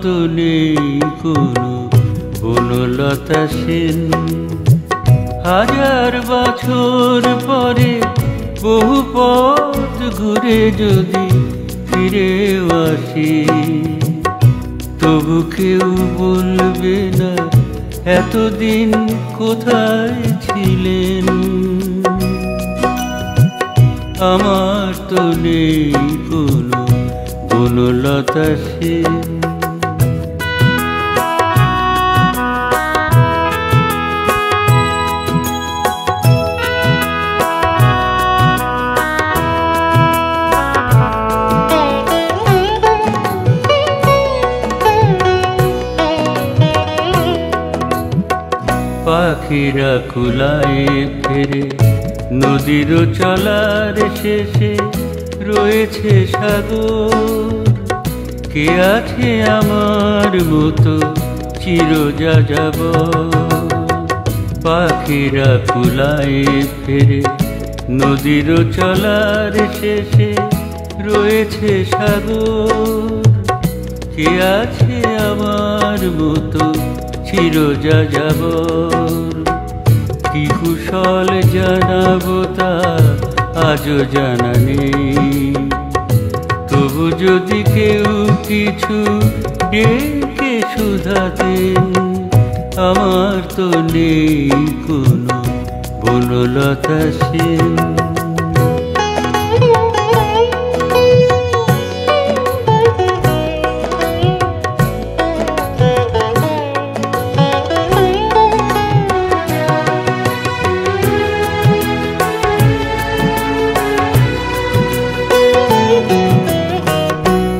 তো নেই কোনো বনলতা সেন। হাজার বছর পরে বহু পথ ঘুরে যদি ফিরে আসি, তবু কেউ বলবে না এতদিন কোথায় ছিলেন। আমার তো নেই কোনো বনলতা সেন। পাখিরা কুলায় ফেরে নদীর চলার শেষে রয়েছে সাগর। কে আছে আমার মতো চির যাযাবর? পাখিরা কুলায় ফেরে নদীর চলার শেষে রয়েছে সাগর। কে আছে আমার মতো চির যাযাবর? কি কুশল জানাবো তা আজও জানা নেই। তবু যদি কেউ কিছু ডেকে শুধাতেন, আমার তো নেই কোনো বনলতা সেন।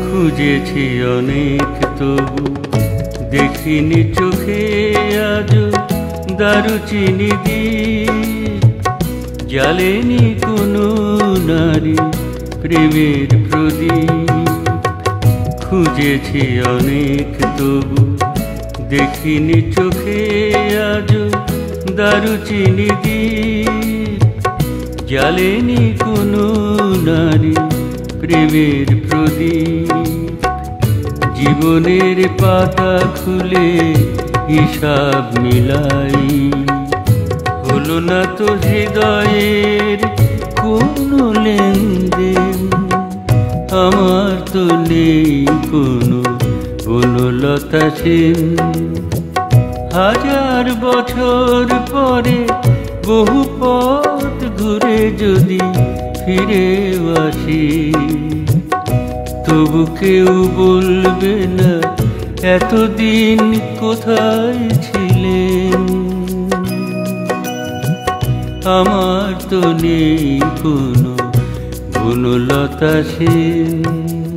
খুঁজেছি অনেক তবু দেখিনি চোখে আজও দারুচিনি দ্বীপ। জ্বালেনি কোনো নারী প্রেমের প্রদীপ। খুঁজেছি অনেক তবু দেখিনি চোখে আজও দারুচিনি দ্বীপ। জ্বালেনি কোনো নারী প্রেমের প্রদীপ। জীবনের পাতা খুলে হিসাব মিলাই, হলো না তো হৃদয়ের কোনো লেনদেন। আমার তো নেই কোনো বনলতা সেন। হাজার বছর পরে বহু পথ ঘুরে যদি ফিরে আসি, তবু কেউ বলবে না এতদিন কোথায় ছিলেন। আমার তো নেই কোনো বনলতা সেন।